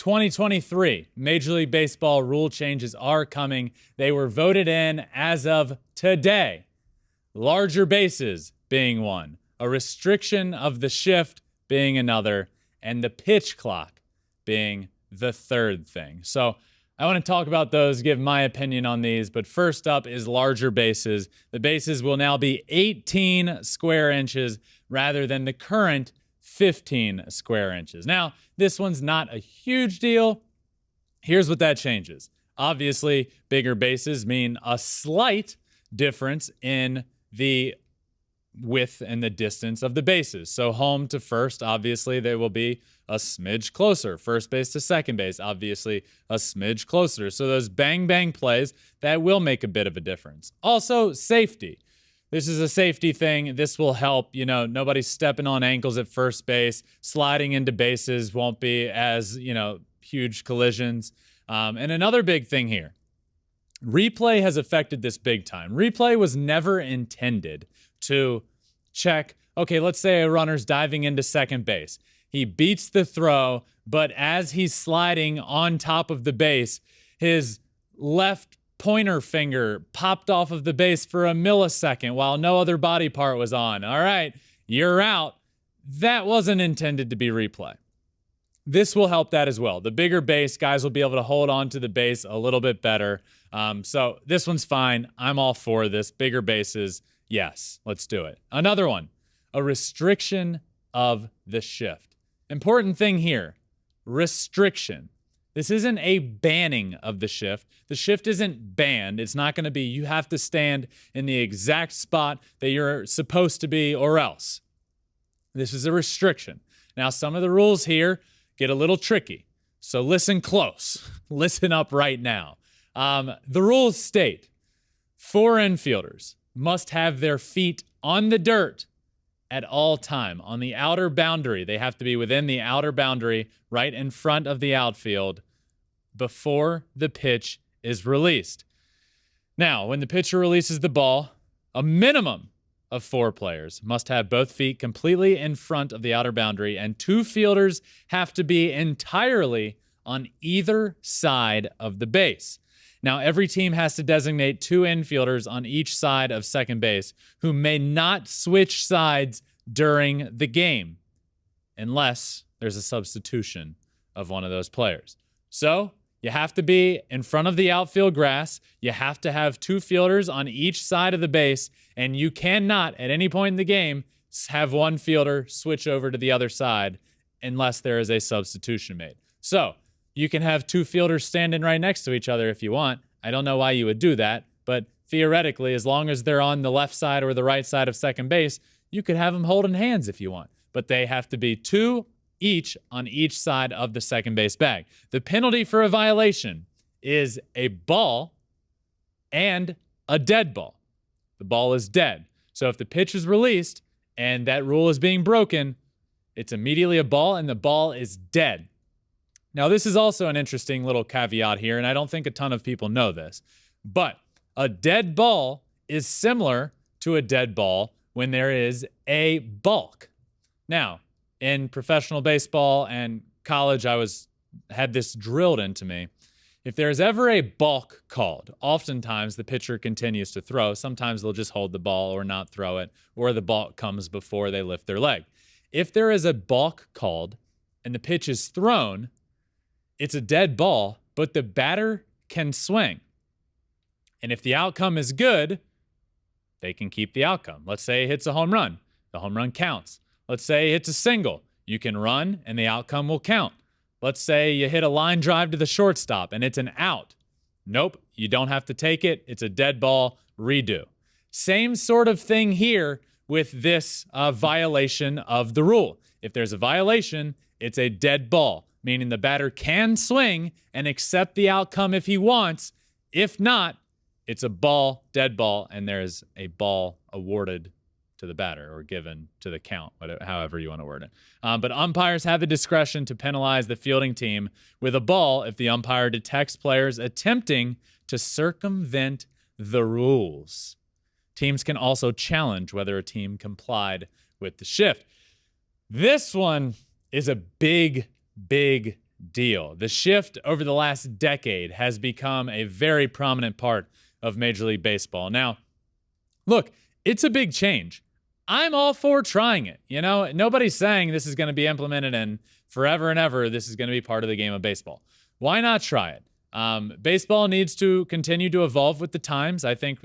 2023 Major League Baseball rule changes are coming. They were voted in as of today. Larger bases being one, a restriction of the shift being another, and the pitch clock being the third thing. So I want to talk about those, give my opinion on these, but first up is larger bases. The bases will now be 18 square inches rather than the current 15 square inches. Now, this one's not a huge deal. Here's what that changes. Obviously, bigger bases mean a slight difference in the width and the distance of the bases. So home to first, obviously, they will be a smidge closer. First base to second base, obviously, a smidge closer. So those bang-bang plays, that will make a bit of a difference. Also, safety. This is a safety thing. This will help. You know, nobody's stepping on ankles at first base. Sliding into bases won't be as, huge collisions. And another big thing here, replay has affected this big time. Replay was never intended to check, okay, let's say a runner's diving into second base. He beats the throw, but as he's sliding on top of the base, his left pointer finger popped off of the base for a millisecond while no other body part was on. All right, you're out. That wasn't intended to be replay. This will help that as well. The bigger base, guys will be able to hold on to the base a little bit better. So this one's fine. I'm all for this. Bigger bases, yes, let's do it. Another one, a restriction of the shift. Important thing here, restriction. This isn't a banning of the shift. The shift isn't banned. It's not going to be you have to stand in the exact spot that you're supposed to be or else. This is a restriction. Now, some of the rules here get a little tricky. So listen close. Listen up right now. The rules state 4 infielders must have their feet on the dirt at all time. On the outer boundary, they have to be within the outer boundary right in front of the outfield before the pitch is released. Now, when the pitcher releases the ball, a minimum of 4 players must have both feet completely in front of the outer boundary, and 2 fielders have to be entirely on either side of the base. Now, every team has to designate 2 infielders on each side of second base who may not switch sides during the game unless there's a substitution of one of those players. So you have to be in front of the outfield grass. You have to have 2 fielders on each side of the base, and you cannot, at any point in the game, have one fielder switch over to the other side unless there is a substitution made. So you can have 2 fielders standing right next to each other if you want. I don't know why you would do that, but theoretically, as long as they're on the left side or the right side of second base, you could have them holding hands if you want. But they have to be 2 each on each side of the second base bag. The penalty for a violation is a ball and a dead ball. The ball is dead. So if the pitch is released and that rule is being broken, it's immediately a ball and the ball is dead. Now, this is also an interesting little caveat here, and I don't think a ton of people know this, but a dead ball is similar to a dead ball when there is a balk. Now, in professional baseball and college, I had this drilled into me. If there's ever a balk called, oftentimes the pitcher continues to throw. Sometimes they'll just hold the ball or not throw it, or the balk comes before they lift their leg. If there is a balk called and the pitch is thrown, it's a dead ball, but the batter can swing. And if the outcome is good, they can keep the outcome. Let's say it hits a home run. The home run counts. Let's say it's a single. You can run and the outcome will count. Let's say you hit a line drive to the shortstop and it's an out. Nope, you don't have to take it. It's a dead ball. Redo. Same sort of thing here with this violation of the rule. If there's a violation, it's a dead ball, meaning the batter can swing and accept the outcome if he wants. If not, it's a ball, dead ball, and there's a ball awarded to the batter or given to the count, however you want to word it. But umpires have the discretion to penalize the fielding team with a ball if the umpire detects players attempting to circumvent the rules. Teams can also challenge whether a team complied with the shift. This one is a big deal. The shift over the last decade has become a very prominent part of Major League Baseball. Now, look, it's a big change. I'm all for trying it. You know, nobody's saying this is going to be implemented and forever and ever this is going to be part of the game of baseball. Why not try it? Baseball needs to continue to evolve with the times. I think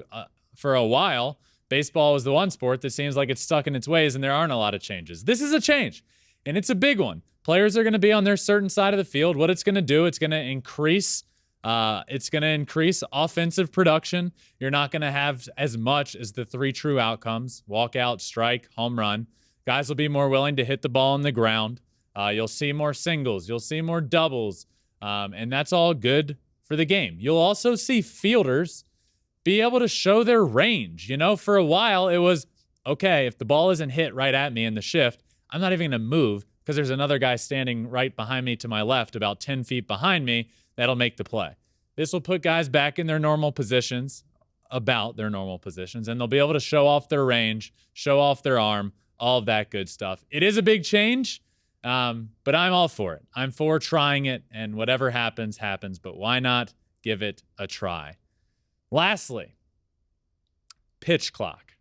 for a while, baseball was the one sport that seems like it's stuck in its ways and there aren't a lot of changes. This is a change, and it's a big one. Players are going to be on their certain side of the field. What it's going to do, it's going to increase offensive production. You're not going to have as much as the three true outcomes: walkout, strike, home run. Guys will be more willing to hit the ball on the ground. You'll see more singles. You'll see more doubles. And that's all good for the game. You'll also see fielders be able to show their range. You know, for a while it was, okay, if the ball isn't hit right at me in the shift, I'm not even going to move because there's another guy standing right behind me to my left, about 10 feet behind me, that'll make the play. This will put guys back in their normal positions, and they'll be able to show off their range, show off their arm, all of that good stuff. It is a big change, but I'm all for it. I'm for trying it, and whatever happens, happens, but why not give it a try? Lastly, pitch clock.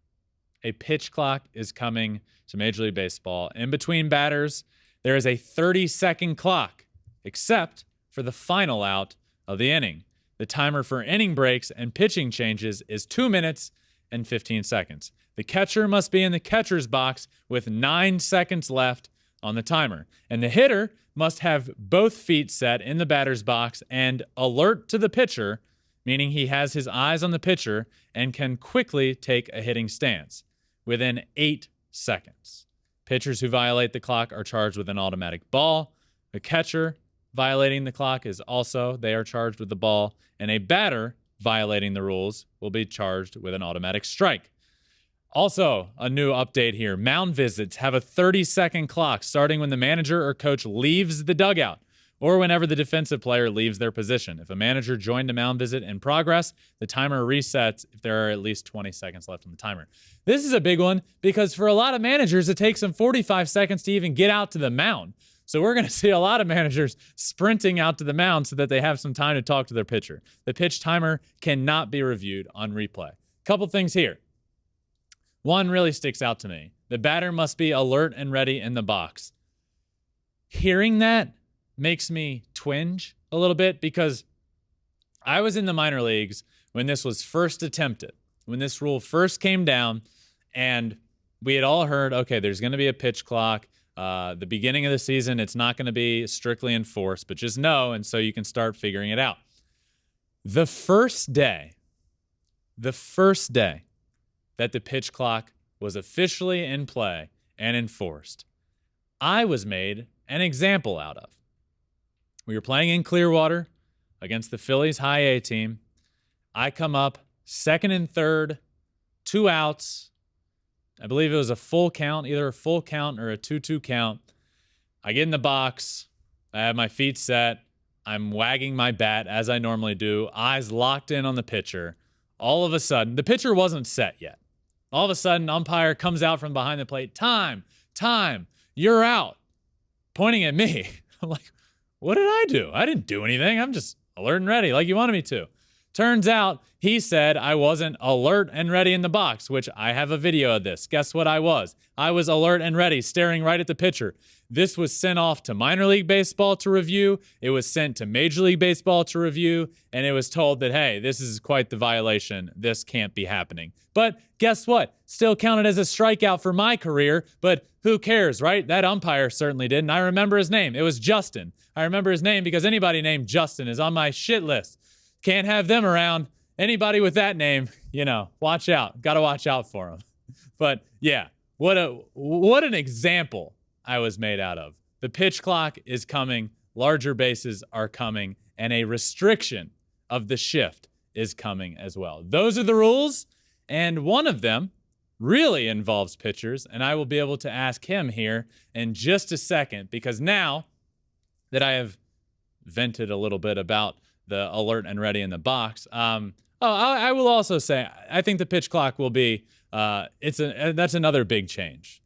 A pitch clock is coming to Major League Baseball. In between batters, there is a 30-second clock, except for the final out of the inning. The timer for inning breaks and pitching changes is 2 minutes and 15 seconds. The catcher must be in the catcher's box with 9 seconds left on the timer. And the hitter must have both feet set in the batter's box and alert to the pitcher, meaning he has his eyes on the pitcher and can quickly take a hitting stance within 8 seconds. Pitchers who violate the clock are charged with an automatic ball. The catcher violating the clock they are charged with the ball, and a batter violating the rules will be charged with an automatic strike. Also, a new update here. Mound visits have a 30-second clock starting when the manager or coach leaves the dugout or whenever the defensive player leaves their position. If a manager joined a mound visit in progress, the timer resets if there are at least 20 seconds left on the timer. This is a big one because for a lot of managers, it takes them 45 seconds to even get out to the mound. So we're going to see a lot of managers sprinting out to the mound so that they have some time to talk to their pitcher. The pitch timer cannot be reviewed on replay. Couple things here. One really sticks out to me. The batter must be alert and ready in the box. Hearing that makes me twinge a little bit because I was in the minor leagues when this was first attempted, when this rule first came down, and we had all heard, okay, there's going to be a pitch clock. The beginning of the season, it's not going to be strictly enforced, but just know, and so you can start figuring it out. The first day that the pitch clock was officially in play and enforced, I was made an example out of. We were playing in Clearwater against the Phillies high A team. I come up second and third, 2 outs. I believe it was a full count, either a full count or a 2-2 count. I get in the box. I have my feet set. I'm wagging my bat as I normally do, eyes locked in on the pitcher. All of a sudden, the pitcher wasn't set yet. All of a sudden, umpire comes out from behind the plate. Time, you're out. Pointing at me. I'm like, what did I do? I didn't do anything. I'm just alert and ready like you wanted me to. Turns out he said I wasn't alert and ready in the box, which I have a video of this. Guess what I was? I was alert and ready, staring right at the pitcher. This was sent off to minor league baseball to review. It was sent to Major League Baseball to review. And it was told that, hey, this is quite the violation. This can't be happening. But guess what? Still counted as a strikeout for my career. But who cares, right? That umpire certainly didn't. I remember his name. It was Justin. I remember his name because anybody named Justin is on my shit list. Can't have them around. Anybody with that name, watch out. Got to watch out for them. But yeah, what an example I was made out of. The pitch clock is coming. Larger bases are coming. And a restriction of the shift is coming as well. Those are the rules. And one of them really involves pitchers. And I will be able to ask him here in just a second, because now that I have vented a little bit about the alert and ready in the box. I will also say, I think the pitch clock will be, that's another big change.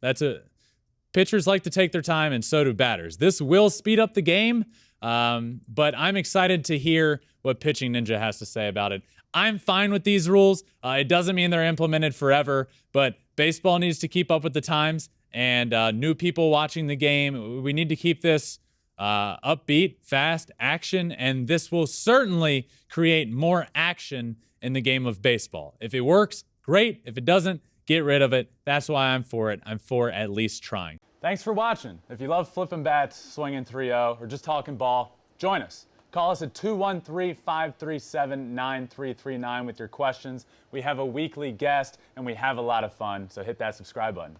Pitchers like to take their time, and so do batters. This will speed up the game. But I'm excited to hear what Pitching Ninja has to say about it. I'm fine with these rules. It doesn't mean they're implemented forever, but baseball needs to keep up with the times, and new people watching the game, we need to keep this upbeat, fast, action, and this will certainly create more action in the game of baseball. If it works, great. If it doesn't, get rid of it. That's why I'm for it. I'm for at least trying. Thanks for watching. If you love flipping bats, swinging 3-0, or just talking ball, join us. Call us at 213-537-9339 with your questions. We have a weekly guest, and we have a lot of fun, so hit that subscribe button.